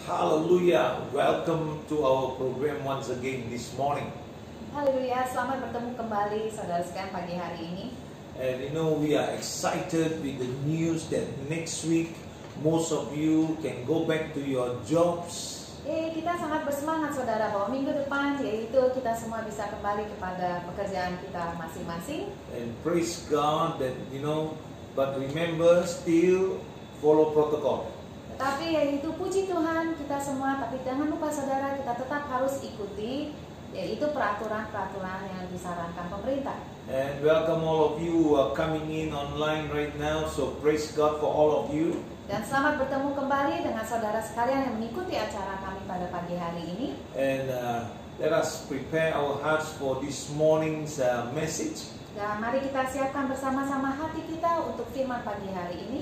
Hallelujah. Welcome to our program once again this morning. Haleluya, selamat bertemu kembali saudara sekalian pagi hari ini. And we are excited with the news that next week most of you can go back to your jobs. Kita sangat bersemangat saudara bahwa minggu depan yaitu kita semua bisa kembali kepada pekerjaan kita masing-masing. And praise God that but remember still follow protocol. Tetapi yaitu puji Tuhan kita semua, tapi jangan lupa saudara kita tetap harus ikuti yaitu peraturan-peraturan yang disarankan pemerintah. And welcome all of you who are coming in online right now. So praise God for all of you. Dan selamat bertemu kembali dengan saudara sekalian yang mengikuti acara kami pada pagi hari ini. And let us prepare our hearts for this morning's message. Dan mari kita siapkan bersama-sama hati kita untuk firman pagi hari ini.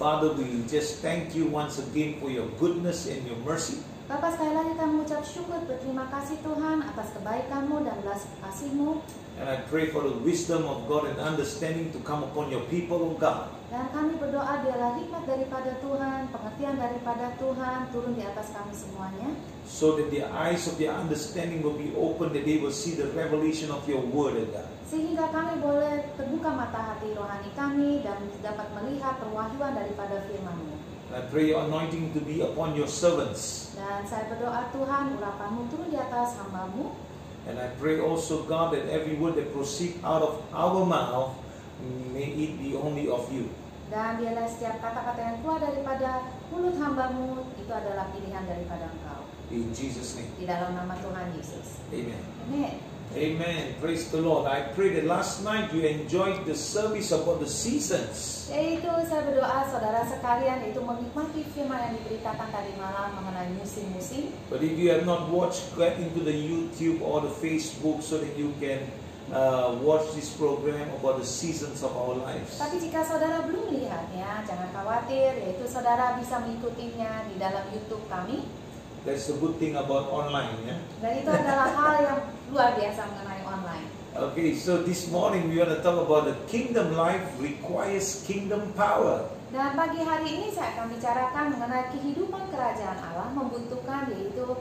Father, we just thank you once again for your goodness and your mercy. Bapa, sekali lagi kami mengucap syukur, berterima kasih Tuhan atas kebaikan-Mu dan belas kasih-Mu. And I pray for the wisdom of God and understanding to come upon your people, O God. Dan kami berdoa biarlah hikmat daripada Tuhan, pengertian daripada Tuhan turun di atas kami semuanya. So that the eyes of their understanding will be open, that they will see the revelation of your word, O God. Sehingga kami boleh terbuka mata hati rohani kami dan dapat melihat perwahyuan daripada firman-Mu. I pray your anointing to be upon your servants. Dan saya berdoa Tuhan, urapan-Mu turun di atas hamba-Mu. And I pray also, God, that every word that proceeds out of our mouth, may it be only of you. Dan biarlah setiap kata-kata yang keluar daripada mulut hamba-Mu itu adalah pilihan daripada Engkau. In Jesus' name. Di dalam nama Tuhan Yesus. Amen. Amin. Amen. Praise the Lord. I pray that last night you enjoyed the service about the seasons. Yaitu saya berdoa saudara sekalian itu menikmati firman yang diberitakan tadi malam mengenai musim-musim. But if you have not watched, get into the YouTube or the Facebook so that you can watch this program about the seasons of our lives. Tapi jika saudara belum melihatnya, jangan khawatir, yaitu saudara bisa mengikutinya di dalam YouTube kami. That's the good thing about online, yeah? Dan itu adalah hal yang luar biasa mengenai online. Okay, so this morning we want to talk about the kingdom life requires kingdom power. Dan pagi hari ini saya akan bicarakan mengenai kehidupan kerajaan Allah membutuhkan yaitu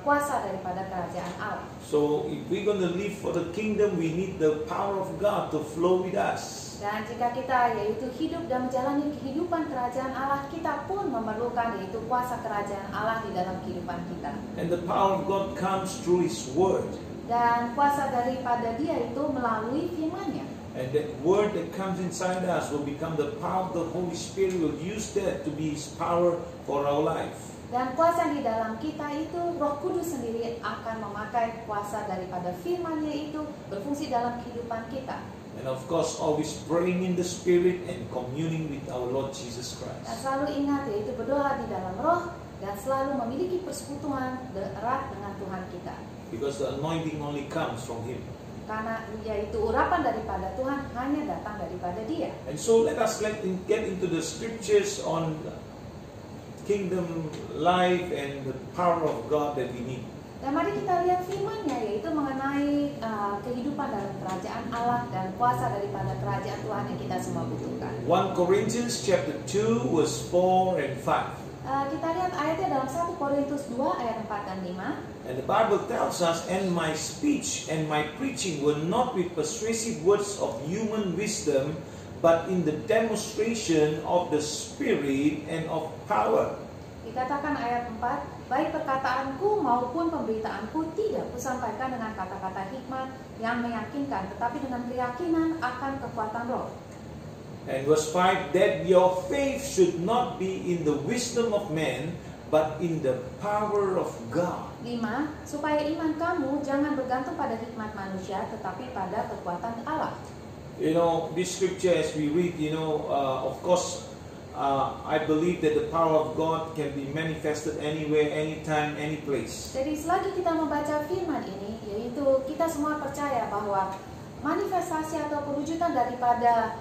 kuasa daripada kerajaan Allah. So if we're going to live for the kingdom, we need the power of God to flow with us. Dan jika kita yaitu hidup dan menjalani kehidupan kerajaan Allah, kita pun memerlukan yaitu kuasa kerajaan Allah di dalam kehidupan kita. And the power of God comes through His Word. Dan kuasa daripada Dia itu melalui firman-Nya. And that Word that comes inside us will become the power of the Holy Spirit. Will use that to be His power for our life. Dan kuasa di dalam kita itu Roh Kudus sendiri akan memakai kuasa daripada firman-Nya itu berfungsi dalam kehidupan kita. And of course, always praying in the Spirit and communing with our Lord Jesus Dan Christ. selalu ingat yaitu berdoa di dalam Roh dan selalu memiliki persekutuan erat dengan Tuhan kita. Because the anointing only comes from Him. Karena yaitu urapan daripada Tuhan hanya datang daripada Dia. And so let us get into the scriptures on kingdom life and the power of God that we need. Dan mari kita lihat firman-Nya yaitu mengenai kehidupan dalam kerajaan Allah dan kuasa daripada kerajaan Tuhan yang kita semua butuhkan. 1 Corinthians chapter 2 verse 4 and 5. Kita lihat ayatnya dalam 1 Korintus 2 ayat 4 dan 5. And the Bible tells us, and my speech and my preaching will not be persuasive words of human wisdom, but in the demonstration of the Spirit and of power. Dikatakan ayat 4, baik perkataanku maupun pemberitaanku tidak kusampaikan dengan kata-kata hikmat yang meyakinkan, tetapi dengan keyakinan akan kekuatan roh. And verse 5, that your faith should not be in the wisdom of man, but in the power of God. 5, supaya iman kamu jangan bergantung pada hikmat manusia, tetapi pada kekuatan Allah. This scripture as we read, of course, I believe that the power of God can be manifested anywhere, anytime, any place. Jadi selagi kita membaca firman ini, yaitu kita semua percaya bahwa manifestasi atau perwujudan daripada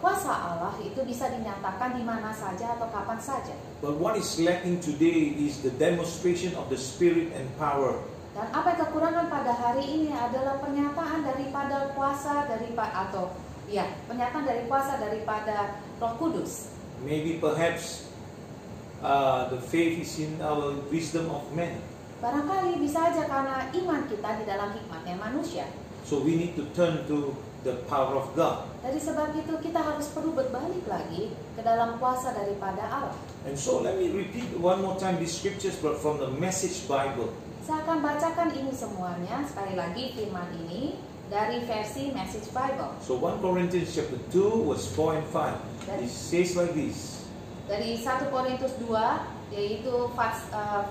kuasa Allah itu bisa dinyatakan di mana saja atau kapan saja. But what is lacking today is the demonstration of the Spirit and power. Dan apa yang kekurangan pada hari ini adalah pernyataan daripada kuasa pernyataan dari kuasa daripada Roh Kudus. Maybe perhaps the faith is in our wisdom of men. Barangkali bisa aja karena iman kita di dalam hikmatnya manusia. So we need to turn to the power of God. Dari sebab itu kita harus perlu berbalik lagi ke dalam kuasa daripada Allah. And so let me repeat one more time these scriptures but from the Message Bible. Saya akan bacakan ini semuanya sekali lagi firman ini dari versi Message Bible. So 1 Corinthians chapter 2 verse 4 and 5. It says like this. Dari 1 Korintus 2 yaitu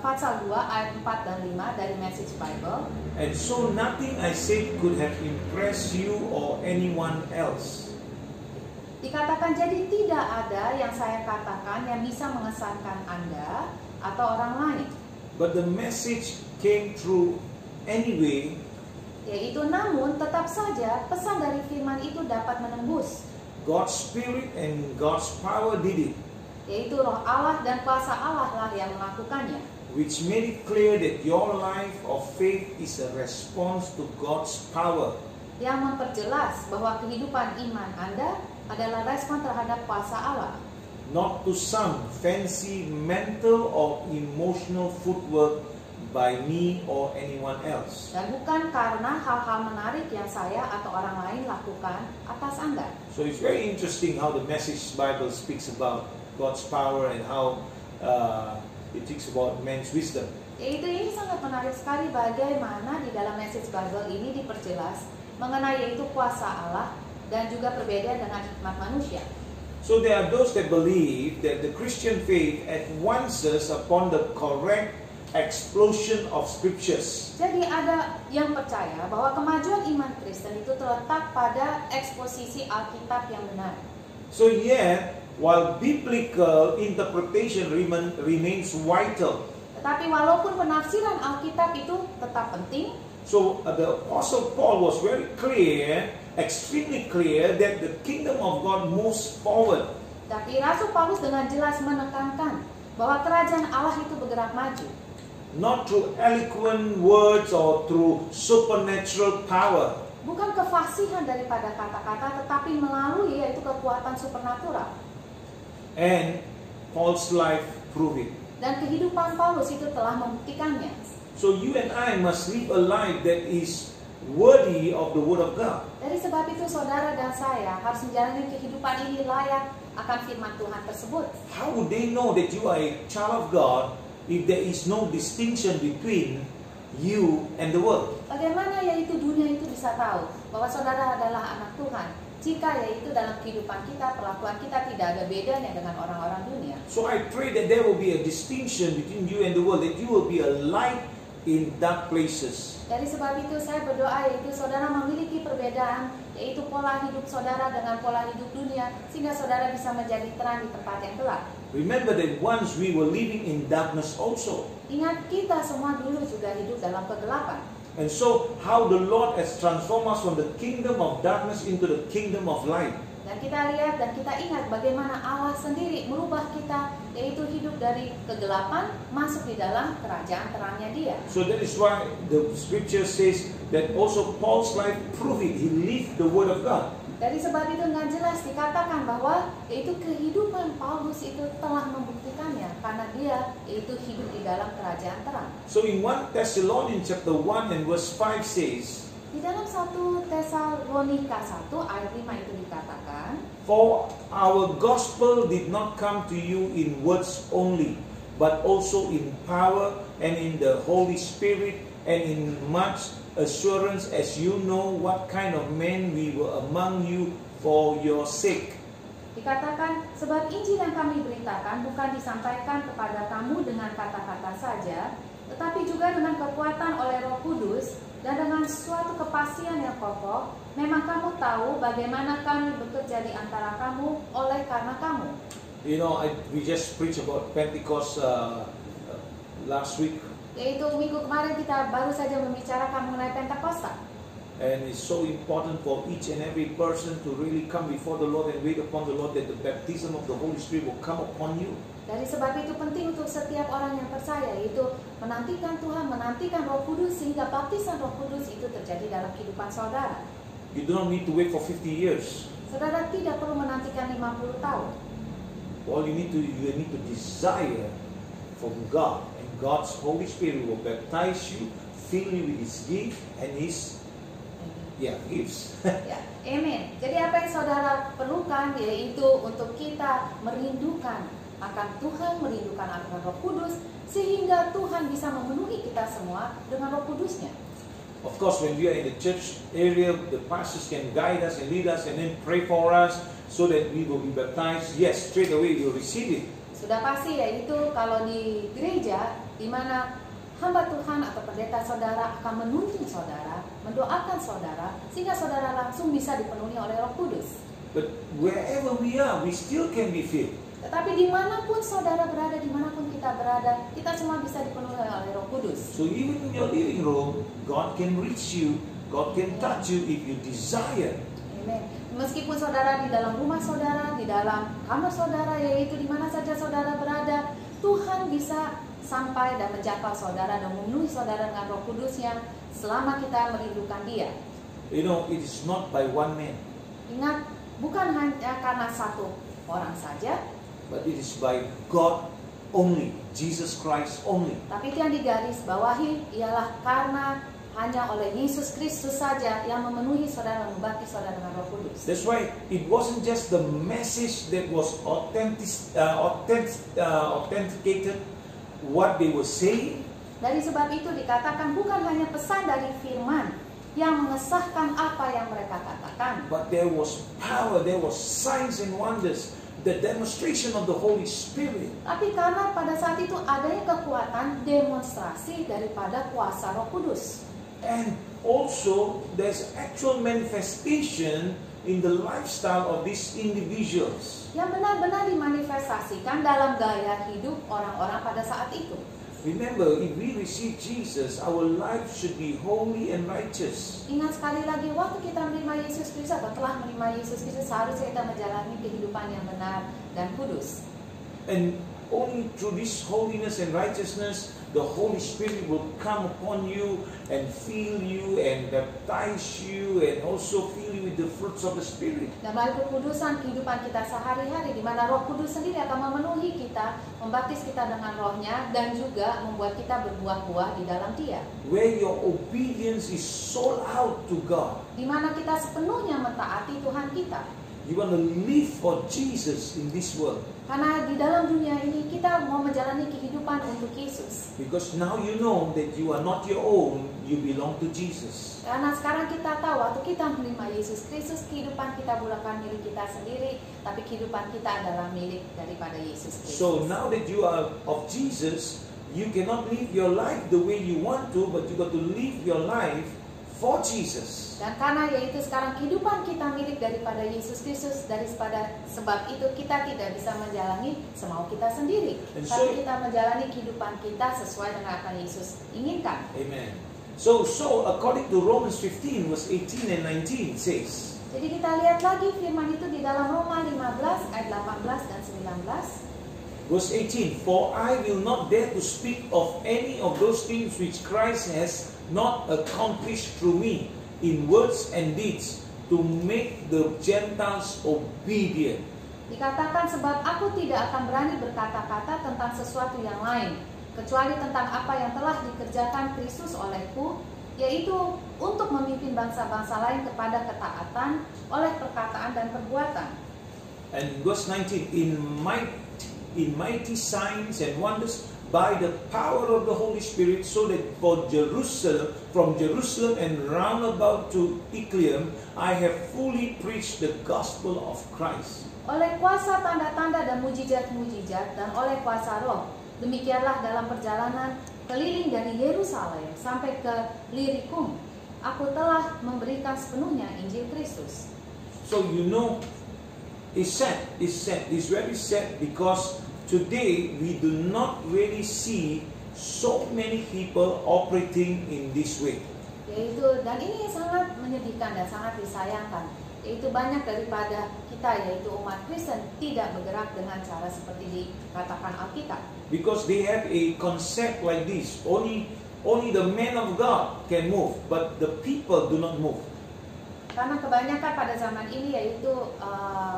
pasal 2 ayat 4 dan 5 dari Message Bible. And so nothing I said could have impressed you or anyone else. Dikatakan jadi tidak ada yang saya katakan yang bisa mengesankan Anda atau orang lain. But the message came through anyway. Yaitu namun tetap saja pesan dari firman itu dapat menembus. God's Spirit and God's power did it. Yaitu roh Allah dan kuasa Allah lah yang melakukannya. Which made it clear that your life of faith is a response to God's power. Yang memperjelas bahwa kehidupan iman Anda adalah respon terhadap kuasa Allah. Not to some fancy mental or emotional footwork by me or anyone else. Dan bukan karena hal-hal menarik yang saya atau orang lain lakukan atas Anda. So it's very interesting how the Message Bible speaks about God's power and how it speaks about man's wisdom. Yaitu ini sangat menarik sekali bagaimana di dalam Message Bible ini diperjelas mengenai yaitu kuasa Allah dan juga perbedaan dengan hikmat manusia. So there are those that believe that the Christian faith advances upon the correct explosion of scriptures. Jadi ada yang percaya bahwa kemajuan iman Kristen itu terletak pada eksposisi Alkitab yang benar. So yet, while biblical interpretation remains vital. Tetapi walaupun penafsiran Alkitab itu tetap penting. So the Apostle Paul was very clear, extremely clear that the kingdom of God moves forward. Tapi Rasul Paulus dengan jelas menekankan bahwa kerajaan Allah itu bergerak maju. Not through eloquent words or through supernatural power. Bukan kefasihan daripada kata-kata, tetapi melalui yaitu kekuatan supernatural. And Paul's life proved it. Dan kehidupan Paulus itu telah membuktikannya. So you and I must live a life that is worthy of the word of God. Dari sebab itu saudara dan saya harus menjalani kehidupan ini layak akan firman Tuhan tersebut. How would they know that you are a child of God if there is no distinction between you and the world? Bagaimana yaitu dunia itu bisa tahu bahwa saudara adalah anak Tuhan jika yaitu dalam kehidupan kita, perlakuan kita tidak ada bedanya dengan orang-orang dunia. So I pray that there will be a distinction between you and the world, that you will be a light in dark places. Dari sebab itu saya berdoa yaitu saudara memiliki perbedaan yaitu pola hidup saudara dengan pola hidup dunia sehingga saudara bisa menjadi terang di tempat yang gelap. Remember that once we were living in darkness also. Ingat kita semua dulu juga hidup dalam kegelapan. And so how the Lord has transformed us from the kingdom of darkness into the kingdom of light. Dan kita lihat dan kita ingat bagaimana Allah sendiri merubah kita yaitu hidup dari kegelapan masuk di dalam kerajaan terangnya Dia. So that is why the scripture says that also Paul's life proved it. He lived the word of God. Dari sebab itu dengan jelas dikatakan bahwa yaitu kehidupan Paulus itu telah membuktikannya karena dia yaitu hidup di dalam kerajaan terang. So in 1 Thessalonians chapter 1 and verse 5 says, di dalam 1 Tesalonika 1 ayat 5 itu dikatakan, for our gospel did not come to you in words only, but also in power and in the Holy Spirit and in much assurance, as you know what kind of men we were among you for your sake. Dikatakan, sebab Injil yang kami beritakan bukan disampaikan kepada kamu dengan kata-kata saja, tetapi juga dengan kekuatan oleh Roh Kudus dan dengan suatu kepastian yang kokoh. Memang kamu tahu bagaimana kami bekerja di antara kamu oleh karena kamu. You know, we just preached about Pentecost last week. Yaitu minggu kemarin kita baru saja membicarakan mengenai Pentakosta. And it's so important for each and every person to really come before the Lord and wait upon the Lord that the baptism of the Holy Spirit will come upon you. Dari sebab itu penting untuk setiap orang yang percaya yaitu menantikan Tuhan, menantikan Roh Kudus sehingga baptisan Roh Kudus itu terjadi dalam kehidupan saudara. You do not need to wait for 50 years. Saudara tidak perlu menantikan 50 tahun. All you need to desire from God, and God's Holy Spirit will baptize you, fill you with His gift and His gifts. Ya, amin. Jadi apa yang saudara perlukan yaitu untuk kita merindukan akan Tuhan, merindukan akan Roh Kudus, sehingga Tuhan bisa memenuhi kita semua dengan Roh Kudus-Nya. Of course, when we are in the church area, the pastors can guide us and lead us and then pray for us so that we will be baptized. Yes, straight away we will receive it. Sudah pasti yaitu kalau di gereja di mana hamba Tuhan atau pendeta saudara akan menuntun saudara, mendoakan saudara, sehingga saudara langsung bisa dipenuhi oleh Roh Kudus. But wherever we are, we still can be filled. Tetapi dimanapun saudara berada, dimanapun kita berada, kita semua bisa dipenuhi oleh Roh Kudus. So even in your living room, God can reach you, God can touch you if you desire. Amen. Meskipun saudara di dalam rumah saudara, di dalam kamar saudara, yaitu di mana saja saudara berada, Tuhan bisa sampai dan menjangkau saudara dan memenuhi saudara dengan Roh Kudus-Nya selama kita merindukan Dia. You know, it is not by one man, Ingat, bukan hanya karena satu orang saja, but it is by God only, Jesus Christ only. tapi itu yang digarisbawahi ialah karena hanya oleh Yesus Kristus saja yang memenuhi saudara, membaptis saudara dengan Roh Kudus. That's why it wasn't just the message that was authenticated what they were saying. Dari sebab itu dikatakan bukan hanya pesan dari firman yang mengesahkan apa yang mereka katakan, But there was power, there was signs and wonders, the demonstration of the Holy Spirit. tapi karena pada saat itu adanya kekuatan demonstrasi daripada kuasa Roh Kudus. And also there's actual manifestation in the lifestyle of these individuals. Yang benar-benar dimanifestasikan dalam gaya hidup orang-orang pada saat itu. Remember, if we receive Jesus, our life should be holy and righteous. Ingat sekali lagi, waktu kita menerima Yesus Kristus atau telah menerima Yesus Kristus, seharusnya kita menjalani kehidupan yang benar dan kudus. And only through this holiness and righteousness, the Holy Spirit will come upon you and fill you and baptize you and also fill you with the fruits of the Spirit. Dan melalui kekudusan kehidupan kita sehari-hari, di mana Roh Kudus sendiri akan memenuhi kita, membaptis kita dengan Roh-Nya, dan juga membuat kita berbuah-buah di dalam Dia. Where your obedience is sold out to God. Di mana kita sepenuhnya mentaati Tuhan kita. You want to live for Jesus in this world. Karena di dalam dunia ini kita mau menjalani kehidupan untuk Yesus. Because now you know that you are not your own, you belong to Jesus. Karena sekarang kita tahu waktu kita menerima Yesus Kristus, kehidupan kita bukan milik kita sendiri, tapi kehidupan kita adalah milik daripada Yesus Kristus. So now that you are of Jesus, you cannot live your life the way you want to, but you got to live your life for Jesus. Dan karena yaitu sekarang kehidupan kita milik daripada Yesus Kristus, daripada sebab itu kita tidak bisa menjalani semau kita sendiri, tapi kita menjalani kehidupan kita sesuai dengan apa Yesus inginkan. Amen. So according to Romans 15 verse 18 and 19 says. Jadi kita lihat lagi firman itu di dalam Roma 15 ayat 18 dan 19. Verse 18, for I will not dare to speak of any of those things which Christ has not accomplished through me in words and deeds to make the Gentiles obedient. Dikatakan sebab aku tidak akan berani berkata-kata tentang sesuatu yang lain kecuali tentang apa yang telah dikerjakan Kristus olehku, yaitu untuk memimpin bangsa-bangsa lain kepada ketaatan oleh perkataan dan perbuatan. And verse 19, in mighty signs and wonders by the power of the Holy Spirit, so that from Jerusalem and round about to Iconium, I have fully preached the gospel of Christ. Oleh kuasa tanda-tanda dan mujizat-mujizat dan oleh kuasa Roh, demikianlah dalam perjalanan keliling dari Yerusalem sampai ke Illyricum, aku telah memberikan sepenuhnya Injil Kristus. So you know, it's very sad because today we do not really see so many people operating in this way. Dan ini sangat menyedihkan dan sangat disayangkan. Yaitu banyak daripada kita, yaitu umat Kristen, tidak bergerak dengan cara seperti dikatakan Alkitab. Because they have a concept like this: only the man of God can move, but the people do not move. Karena kebanyakan pada zaman ini yaitu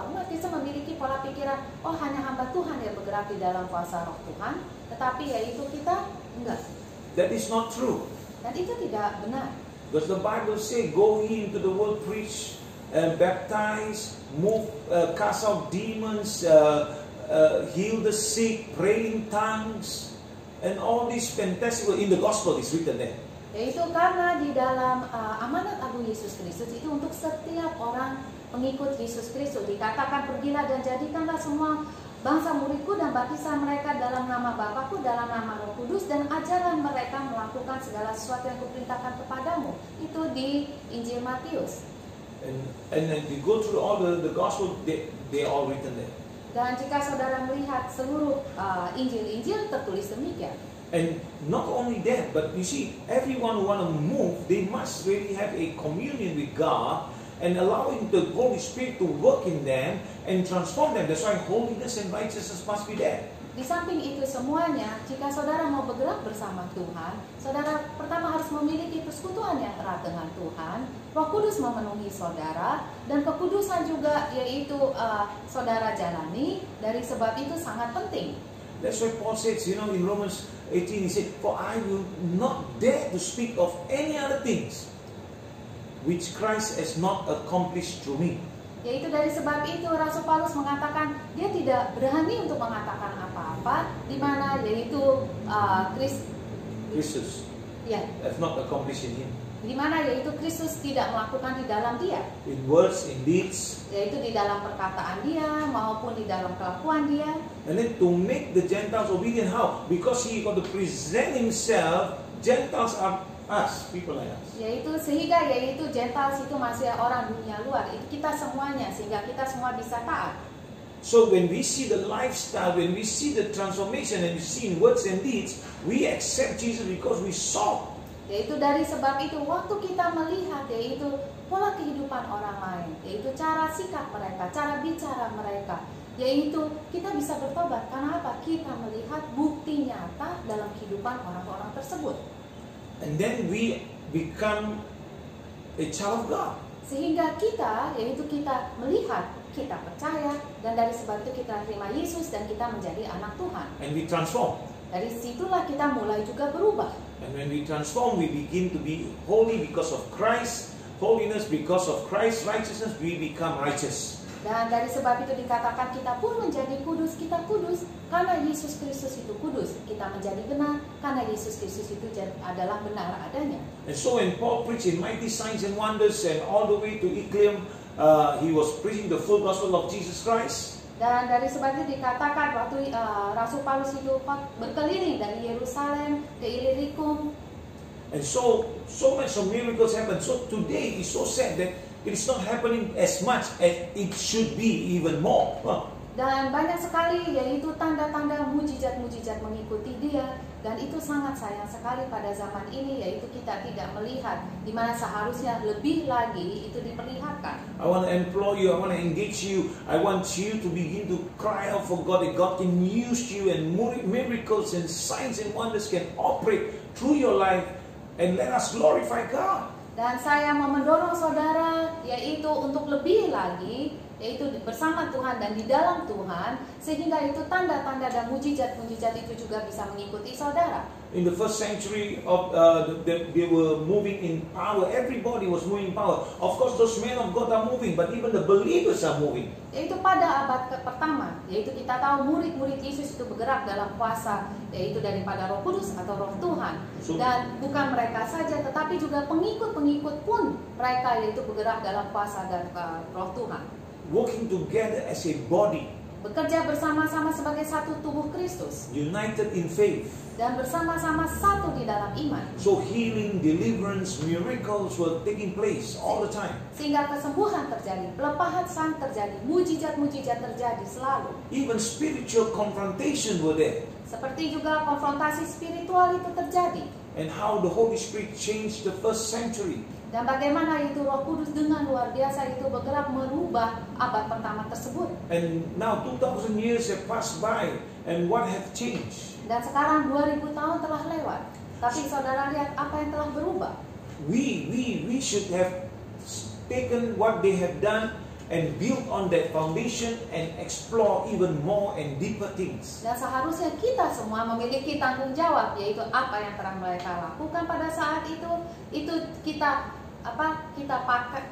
umat Kristen memiliki pola pikiran, oh hanya hamba Tuhan yang bergerak di dalam kuasa roh Tuhan, tetapi yaitu kita enggak. That is not true. Dan itu tidak benar. Because the Bible says, go ye into the world, preach, baptize, move, cast out demons, heal the sick, pray in tongues, and all these fantastic, in the gospel is written there. Yaitu karena di dalam amanat agung Yesus Kristus itu untuk setiap orang pengikut Yesus Kristus dikatakan, pergilah dan jadikanlah semua bangsa muridku dan baptislah mereka dalam nama Bapakku, dalam nama Roh Kudus, dan ajarlah mereka melakukan segala sesuatu yang kuperintahkan kepadamu. Itu di Injil Matius. And then you go through all the gospel, they all written there. Dan jika saudara melihat seluruh Injil-Injil tertulis demikian. And not only that, but you see, everyone who want to move, they must really have a communion with God and allowing the Holy Spirit to work in them and transform them. That's why holiness and righteousness must be there. Di samping itu semuanya, jika saudara mau bergerak bersama Tuhan, saudara pertama harus memiliki persekutuan yang erat dengan Tuhan. Roh Kudus memenuhi saudara, dan kekudusan juga yaitu saudara jalani. Dari sebab itu sangat penting. That's why Paul says, in Romans 18, he said, for I will not dare to speak of any other things which Christ has not accomplished through me. Yaitu dari sebab itu Rasul Paulus mengatakan dia tidak berani untuk mengatakan apa-apa di mana yaitu Kristus has not accomplished in him. Di mana yaitu Kristus tidak melakukan di dalam dia. In words, in deeds. Yaitu di dalam perkataan dia maupun di dalam kelakuan dia. And then to make the Gentiles obedient, how? Because he got to present himself. Gentiles are us, people like us. Yaitu Gentiles itu masih orang dunia luar. Itu kita semuanya, sehingga kita semua bisa taat. So when we see the lifestyle, when we see the transformation, and we see in words and deeds, we accept Jesus because we saw. Yaitu dari sebab itu waktu kita melihat yaitu pola kehidupan orang lain, yaitu cara sikap mereka, cara bicara mereka, yaitu kita bisa bertobat. Karena apa? Kita melihat bukti nyata dalam kehidupan orang-orang tersebut. And then we become a child of God. Sehingga kita melihat, kita percaya, dan dari sebab itu kita terima Yesus dan kita menjadi anak Tuhan. And we transform. Dari situlah kita mulai juga berubah. And when we transform, we begin to be holy because of Christ. Holiness because of Christ's righteousness, we become righteous. Dan dari sebab itu dikatakan kita pun menjadi kudus, kita kudus karena Yesus Kristus itu kudus. Kita menjadi benar karena Yesus Kristus itu adalah benar adanya. And so when Paul preached in mighty signs and wonders and all the way to Iconium, he was preaching the full gospel of Jesus Christ. Dan dari sebab itu dikatakan waktu Rasul Paulus itu berkeliling dari Yerusalem ke Illyricum. And so much of miracles happen. So today it's so sad that it's not happening as much as it should be, even more. Dan banyak sekali yaitu tanda-tanda mujizat-mujizat mengikuti dia. Dan itu sangat sayang sekali pada zaman ini, yaitu kita tidak melihat di mana seharusnya lebih lagi itu diperlihatkan. I want to implore you, I want to engage you, I want you to begin to cry out for God, that God can use you and miracles and signs and wonders can operate through your life, and let us glorify God. Dan saya mau mendorong saudara yaitu untuk lebih lagi, yaitu bersama Tuhan dan di dalam Tuhan, sehingga itu tanda-tanda dan mujizat-mujizat itu juga bisa mengikuti saudara. In the first century of they were moving in power. Everybody was moving in power. Of course, those men of God are moving, but even the believers are moving. Yaitu pada abad pertama, yaitu kita tahu murid-murid Yesus itu bergerak dalam kuasa, yaitu daripada Roh Kudus atau Roh Tuhan. Dan bukan mereka saja, tetapi juga pengikut-pengikut pun mereka yaitu bergerak dalam kuasa dan Roh Tuhan. Working together as a body. Bekerja bersama-sama sebagai satu tubuh Kristus. United in faith. Dan bersama-sama satu di dalam iman. So healing, deliverance, miracles were taking place all the time. Sehingga kesembuhan terjadi, pelepasan terjadi, mujizat-mujizat terjadi selalu. Even spiritual confrontation were there. Seperti juga konfrontasi spiritual itu terjadi. And how the Holy Spirit changed the first century. Dan bagaimana itu Roh Kudus dengan luar biasa itu bergerak merubah abad pertama tersebut. And now 2000 years have passed by, and what have changed? Dan sekarang 2000 tahun telah lewat. Tapi saudara lihat apa yang telah berubah. We should have taken what they have done and build on that foundation and explore even more and deeper things. Dan seharusnya kita semua memiliki tanggung jawab, yaitu apa yang telah mereka lakukan pada saat itu kita pakai.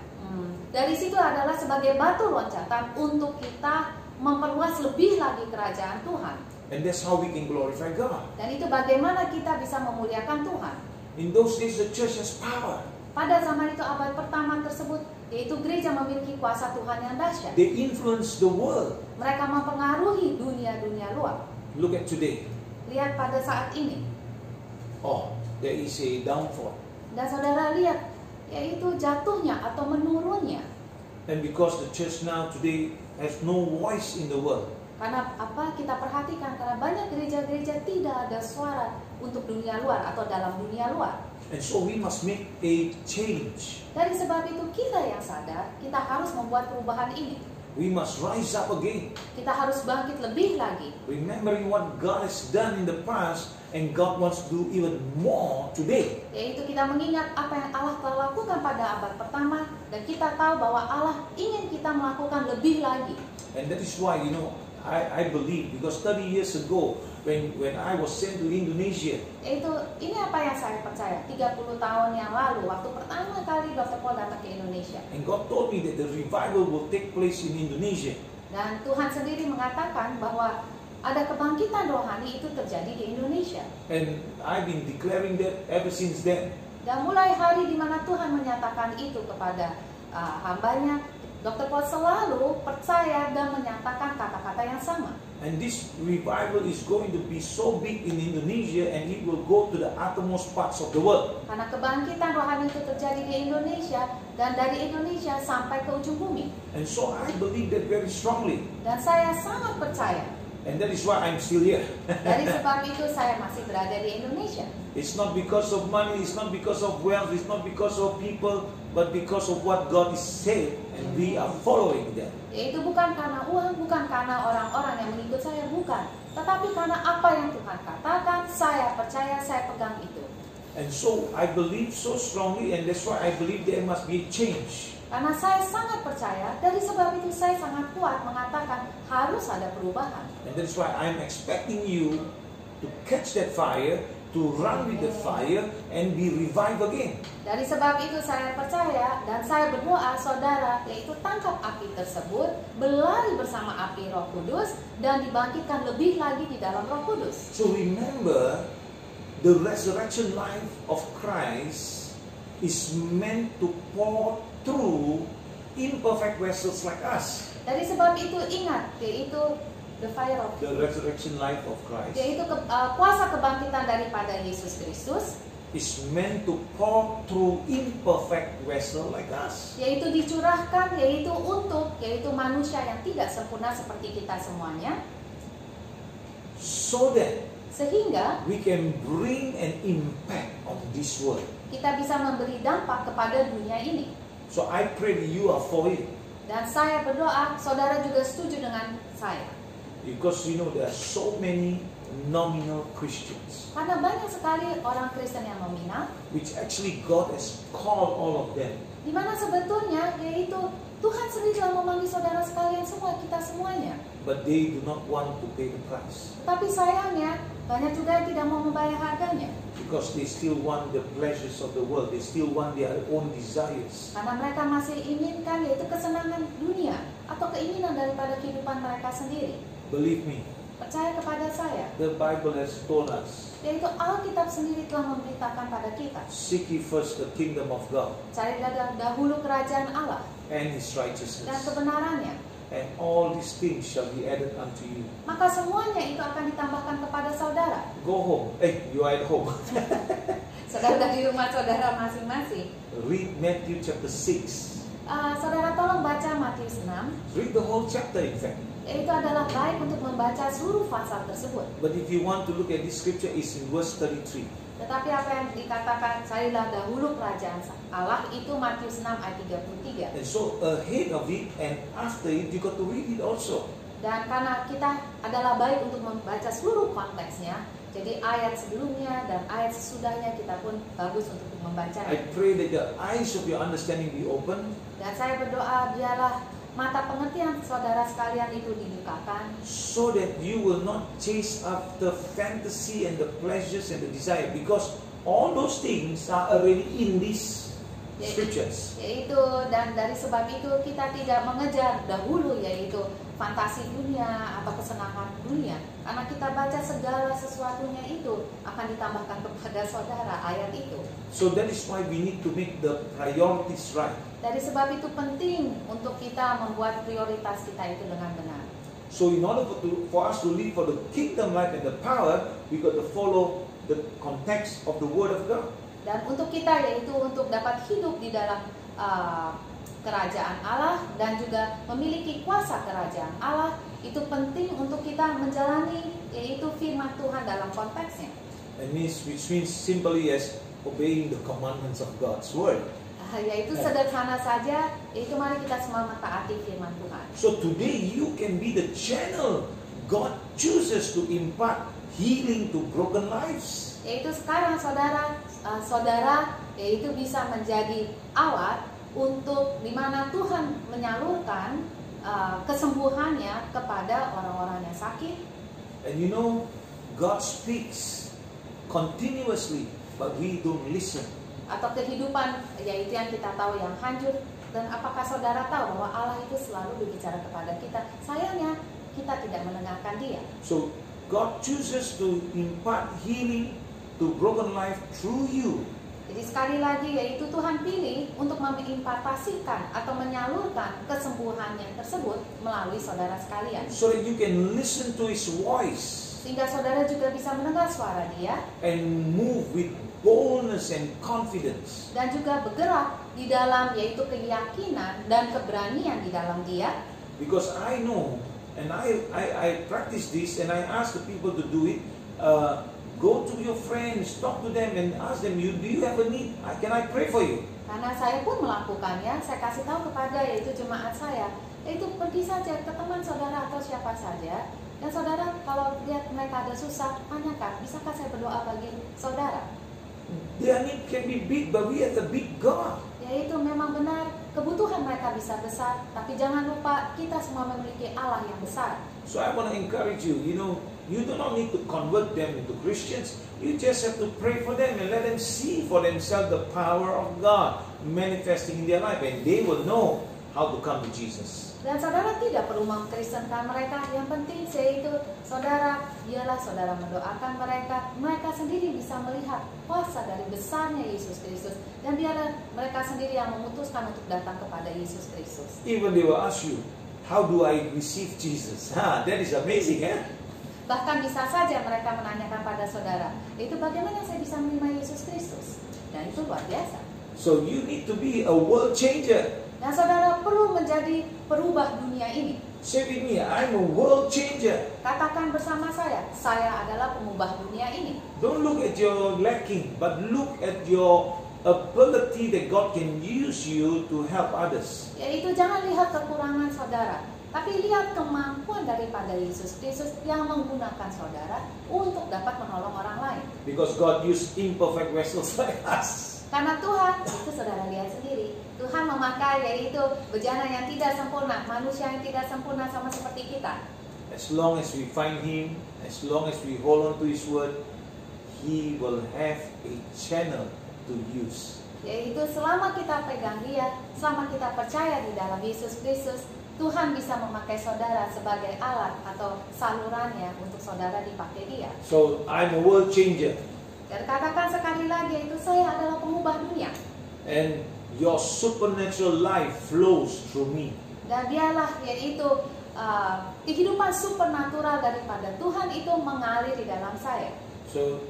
Dari situ adalah sebagai batu loncatan untuk kita memperluas lebih lagi kerajaan Tuhan. And that's how we can glorify God. Dan itu bagaimana kita bisa memuliakan Tuhan. In those days the church has power. Pada zaman itu, abad pertama tersebut, yaitu gereja memiliki kuasa Tuhan yang dahsyat. They influence the world. Mereka mempengaruhi dunia-dunia luar. Look at today. Lihat pada saat ini. Oh, there is a downfall. Dan saudara lihat, yaitu jatuhnya atau menurunnya. And because the church now today has no voice in the world. Karena apa kita perhatikan, karena banyak gereja-gereja tidak ada suara untuk dunia luar atau dalam dunia luar. And so we must make a change. Dari sebab itu kita yang sadar, kita harus membuat perubahan ini. We must rise up again. Kita harus bangkit lebih lagi. Remembering what God has done in the past and God wants to do even more today. Yaitu kita mengingat apa yang Allah telah lakukan pada abad pertama dan kita tahu bahwa Allah ingin kita melakukan lebih lagi. And that is why, I believe, because 30 years ago, when I was sent to Indonesia, Ini apa yang saya percaya. 30 tahun yang lalu, waktu pertama kali Dr. Paul datang ke Indonesia. and God told me that the revival will take place in Indonesia. Dan Tuhan sendiri mengatakan bahwa ada kebangkitan rohani itu terjadi di Indonesia. And I've been declaring that ever since then. Dan mulai hari di mana Tuhan menyatakan itu kepada hambanya, Dr. Paul selalu percaya dan menyatakan kata-kata yang sama. And this revival is going to be so big in Indonesia and it will go to the uttermost parts of the world. Karena kebangkitan rohani itu terjadi di Indonesia dan dari Indonesia sampai ke ujung bumi. And so I believe that very strongly. Dan saya sangat percaya. And that is why I'm still here. Dari sebab itu saya masih berada di Indonesia. It's not because of money, it's not because of wealth, it's not because of people, but because of what God has said and we are following that. Yaitu bukan karena uang, bukan karena orang-orang yang mengikut saya, bukan. Tetapi karena apa yang Tuhan katakan, saya percaya, saya pegang itu. And so I believe so strongly, and that's why I believe there must be a change. Karena saya sangat percaya, dari sebab itu saya sangat kuat mengatakan harus ada perubahan. And that's why I'm expecting you to catch that fire, to run with the fire, and be revived again. Dari sebab itu saya percaya dan saya berdoa saudara, yaitu tangkap api tersebut, berlari bersama api Roh Kudus, dan dibangkitkan lebih lagi di dalam Roh Kudus. So remember, the resurrection life of Christ is meant to pour through imperfect vessels like us. Dari sebab itu ingat, yaitu the fire of The resurrection life of Christ yaitu kuasa kebangkitan daripada Yesus Kristus, is meant to pour through imperfect vessel like us. yaitu dicurahkan, yaitu manusia yang tidak sempurna seperti kita semuanya, So that sehingga we can bring an impact on this world. kita bisa memberi dampak kepada dunia ini. So I pray that you are for it. Dan saya berdoa saudara juga setuju dengan saya. Because there are so many nominal Christians, Karena banyak sekali orang Kristen yang nominal, which actually God has called all of them. di mana sebetulnya yaitu Tuhan sendiri telah memanggil saudara sekalian semua, kita semuanya. But they do not want to pay the price. Tapi sayangnya banyak juga yang tidak mau membayar harganya. Because they still want the pleasures of the world. They still want their own desires. Karena mereka masih inginkan yaitu kesenangan dunia atau keinginan daripada kehidupan mereka sendiri. Believe me, Percaya kepada saya, the Bible has told us, yaitu Alkitab sendiri telah memberitakan pada kita, seek ye first the kingdom of God carilah dahulu kerajaan Allah and His dan righteousness, kebenarannya, and all these things shall be added unto you. maka semuanya itu akan ditambahkan kepada saudara. Go home. You are at home. Saudara di rumah saudara masing-masing. Read Matthew chapter 6. Saudara tolong baca Matius 6. Read the whole chapter in fact. Itu adalah baik untuk membaca seluruh pasal tersebut. But if you want to look at this scripture, it's in verse 33. Tetapi apa yang dikatakan carilah dahulu kerajaan Allah itu Matius 6 ayat 33. And so ahead of it and after it, you got to read it also. Dan karena kita adalah baik untuk membaca seluruh konteksnya, Jadi ayat sebelumnya dan ayat sesudahnya kita pun bagus untuk membacanya. I pray that the eyes of your understanding be open, Dan saya berdoa biarlah mata pengertian saudara sekalian itu dibukakan, so that you will not chase after fantasy and the pleasures and the desire, because all those things are already in these scriptures. yaitu dan dari sebab itu kita tidak mengejar dahulu yaitu fantasi dunia atau kesenangan dunia, karena kita baca segala sesuatunya itu akan ditambahkan kepada saudara ayat itu. So that is why we need to make the priorities right. Dari sebab itu penting untuk kita membuat prioritas kita itu dengan benar. So in order for us to live for the kingdom life and the power, we got to follow the context of the Word of God. Dan untuk kita yaitu untuk dapat hidup di dalam kerajaan Allah dan juga memiliki kuasa kerajaan Allah, itu penting untuk kita menjalani yaitu firman Tuhan dalam konteksnya. Which means simply as obeying the commandments of God's Word. Yaitu sederhana saja, yaitu mari kita semua mentaati firman Tuhan. So today you can be the channel God chooses to impart healing to broken lives. Yaitu sekarang saudara yaitu bisa menjadi alat untuk di mana Tuhan menyalurkan kesembuhannya kepada orang-orang yang sakit. And you know, God speaks continuously, but we don't listen. Atau kehidupan yaitu yang kita tahu yang hancur. Dan apakah saudara tahu bahwa Allah itu selalu berbicara kepada kita? Sayangnya kita tidak mendengarkan Dia. So God chooses to impart healing to broken life through you. Jadi sekali lagi yaitu Tuhan pilih untuk mengimpartasikan atau menyalurkan kesembuhannya tersebut melalui saudara sekalian. So that you can listen to His voice Sehingga saudara juga bisa mendengar suara Dia and move with boldness and confidence. dan juga bergerak di dalam yaitu keyakinan dan keberanian di dalam Dia. Because I know, and I practice this, and I ask the people to do it. Go to your friends, talk to them, and ask them, do you have a need? Can I pray for you? Karena saya pun melakukannya, saya kasih tahu kepada yaitu jemaat saya, yaitu pergi saja ke teman saudara atau siapa saja, dan saudara kalau lihat mereka ada susah, tanyakan, bisakah saya berdoa bagi saudara? Their need can be big, but we have a big God. Yaitu memang benar, kebutuhan mereka bisa besar, tapi jangan lupa kita semua memiliki Allah yang besar. So I want to encourage you, you do not need to convert them into Christians. You just have to pray for them and let them see for themselves the power of God manifesting in their life, and they will know how to come to Jesus. Dan saudara tidak perlu mengkristenkan mereka. Yang penting yaitu saudara, biarlah saudara mendoakan mereka sendiri bisa melihat kuasa dari besarnya Yesus Kristus, dan biarlah mereka sendiri yang memutuskan untuk datang kepada Yesus Kristus. Even they will ask you, how do I receive Jesus? That is amazing, eh? Bahkan bisa saja mereka menanyakan pada saudara, itu bagaimana saya bisa menerima Yesus Kristus? Dan itu luar biasa. So you need to be a world changer. Dan saudara perlu menjadi perubah dunia ini. Say with me, I'm a world changer. Katakan bersama saya adalah pengubah dunia ini. Don't look at your lacking, but look at your ability that God can use you to help others. Yaitu jangan lihat kekurangan saudara, tapi lihat kemampuan daripada Yesus Kristus yang menggunakan saudara untuk dapat menolong orang lain. Because God used imperfect vessels like us. Karena Tuhan, itu saudara lihat sendiri, Tuhan memakai yaitu bejana yang tidak sempurna, manusia yang tidak sempurna sama seperti kita. As long as we find Him, as long as we hold on to His word, He will have a channel to use. Yaitu selama kita pegang Dia, selama kita percaya di dalam Yesus Kristus, Tuhan bisa memakai saudara sebagai alat atau salurannya untuk saudara dipakai Dia. So I'm a world changer. Dan katakan sekali lagi, itu saya adalah pengubah dunia. And your supernatural life flows through me. Dan biarlah yaitu kehidupan supernatural daripada Tuhan itu mengalir di dalam saya. So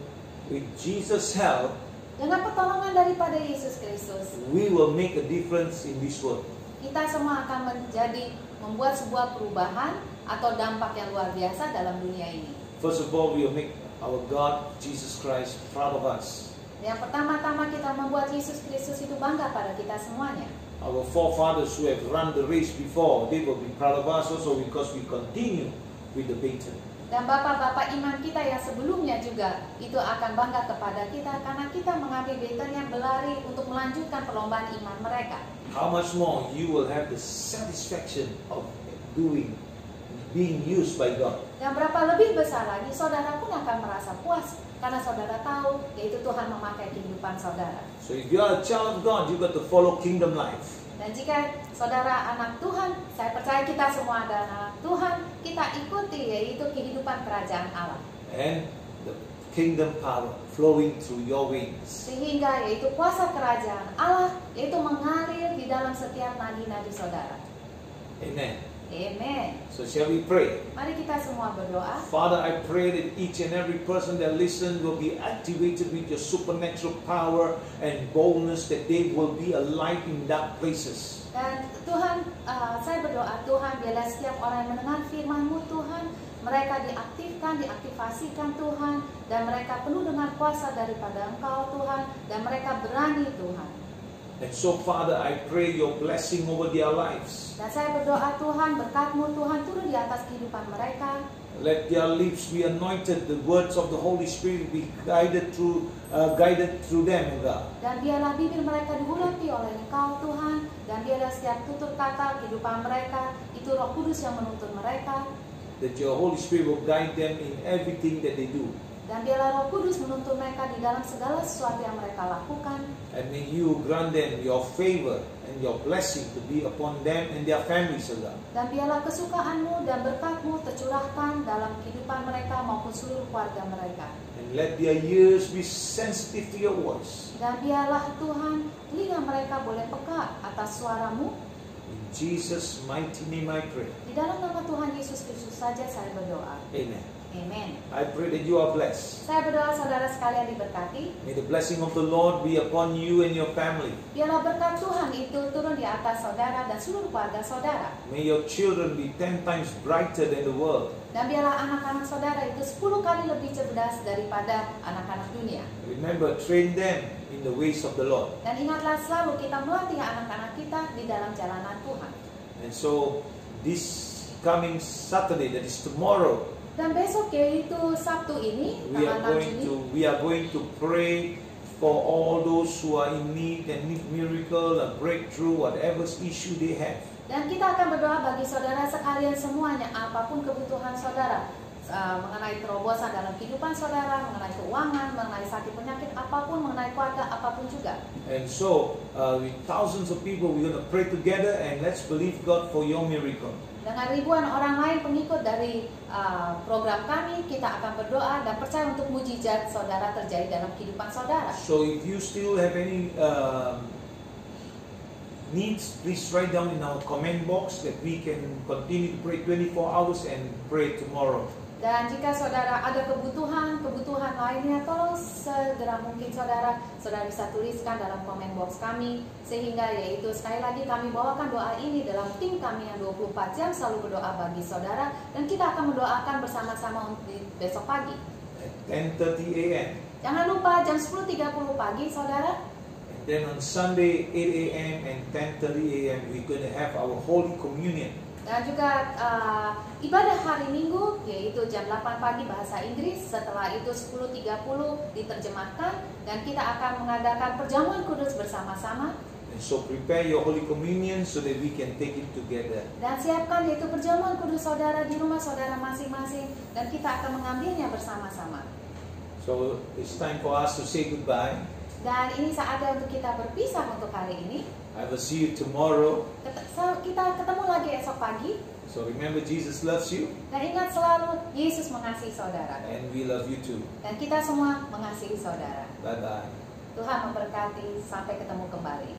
with Jesus' help, Dengan pertolongan daripada Yesus Kristus, we will make a difference in this world. kita semua akan membuat sebuah perubahan atau dampak yang luar biasa dalam dunia ini. First of all, we will make our God, Jesus Christ, proud of us. Yang pertama-tama kita membuat Yesus Kristus itu bangga pada kita semuanya. Our forefathers who have run the race before, they will be proud of us also because we continue with the baton. Dan bapak-bapak iman kita yang sebelumnya juga itu akan bangga kepada kita karena kita mengambil batonnya berlari untuk melanjutkan perlombaan iman mereka. How much more you will have the satisfaction of being used by God. Dan berapa lebih besar lagi saudara pun akan merasa puas karena saudara tahu yaitu Tuhan memakai kehidupan saudara. So if you are a child of God, you got to follow kingdom life. Dan jika saudara anak Tuhan, saya percaya kita semua adalah anak Tuhan, kita ikuti yaitu kehidupan kerajaan Allah. And the kingdom power flowing through your veins. Sehingga yaitu kuasa kerajaan Allah yaitu mengalir di dalam setiap nadi-nadi saudara. Amen. Amen. So shall we pray? Mari kita semua berdoa. Father, I pray that each and every person that listens will be activated with your supernatural power and boldness, that they will be a light in dark places. Dan Tuhan, saya berdoa Tuhan, biarlah setiap orang yang mendengar firman-Mu Tuhan, mereka diaktifasikan Tuhan, dan mereka penuh dengan kuasa daripada Engkau Tuhan, dan mereka berani Tuhan. And so Father, I pray your blessing over their lives. Dan saya berdoa Tuhan, berkat-Mu Tuhan turun di atas kehidupan mereka. Let their lips be anointed, the words of the Holy Spirit be guided through them, God. Dan biarlah bibir mereka dihulapi oleh Engkau Tuhan, dan biarlah setiap tutur kata kehidupan mereka itu Roh Kudus yang menuntun mereka. That your Holy Spirit will guide them in everything that they do. Dan biarlah Roh Kudus menuntun mereka di dalam segala sesuatu yang mereka lakukan. And may you grant them your favor and your blessing to be upon them and their families, O God. Dan biarlah kesukaan-Mu dan berkat-Mu tercurahkan dalam kehidupan mereka maupun seluruh keluarga mereka. And let their ears be sensitive to your voice. Dan biarlah Tuhan, telinga mereka boleh peka atas suara-Mu. In Jesus' mighty name I pray. Di dalam nama Tuhan Yesus Kristus saja saya berdoa. Amen. Amen. I pray that you are blessed. Saya berdoa saudara sekalian diberkati. May the blessing of the Lord be upon you and your family. Biarlah berkat Tuhan itu turun di atas saudara dan seluruh keluarga saudara. May your children be 10 times brighter than the world. Dan biarlah anak-anak saudara itu 10 kali lebih cerdas daripada anak-anak dunia. Remember, train them in the ways of the Lord. Dan ingatlah selalu kita melatih anak-anak kita di dalam jalanan Tuhan. And so, this coming Saturday, that is tomorrow, Dan besok yaitu Sabtu ini, we tanggal 6 Juni, are going to pray for all those who are in need and need miracle, a breakthrough, whatever issue they have. dan kita akan berdoa bagi saudara sekalian semuanya, apapun kebutuhan saudara, mengenai terobosan dalam kehidupan saudara, mengenai keuangan, mengenai sakit penyakit, apapun, mengenai keluarga, apapun juga. And so, with thousands of people, we're going to pray together and let's believe God for your miracle. Dengan ribuan orang lain pengikut dari program kami, kita akan berdoa dan percaya untuk mujizat saudara terjadi dalam kehidupan saudara. So if you still have any needs, please write down in our comment box that we can continue to pray 24 hours and pray tomorrow. Dan jika saudara ada kebutuhan lainnya, tolong segera mungkin saudara bisa tuliskan dalam komen box kami, sehingga yaitu sekali lagi kami bawakan doa ini dalam tim kami yang 24 jam selalu berdoa bagi saudara, dan kita akan mendoakan bersama-sama untuk besok pagi. At 10:30 a.m. Jangan lupa jam 10.30 pagi saudara. And then on Sunday 8 a.m. and 10:30 a.m. we're going to have our Holy Communion. Dan juga ibadah hari Minggu yaitu jam 8 pagi bahasa Inggris, setelah itu 10.30 diterjemahkan, dan kita akan mengadakan perjamuan kudus bersama-sama. And so prepare your Holy Communion so that we can take it together. Dan siapkan yaitu perjamuan kudus saudara di rumah saudara masing-masing, dan kita akan mengambilnya bersama-sama. So it's time for us to say goodbye. Dan ini saatnya untuk kita berpisah untuk hari ini. I will see you tomorrow. Kita ketemu lagi esok pagi. So remember, Jesus loves you. Dan ingat selalu, Yesus mengasihi saudara. And we love you too. Dan kita semua mengasihi saudara. Bye-bye. Tuhan memberkati, sampai ketemu kembali.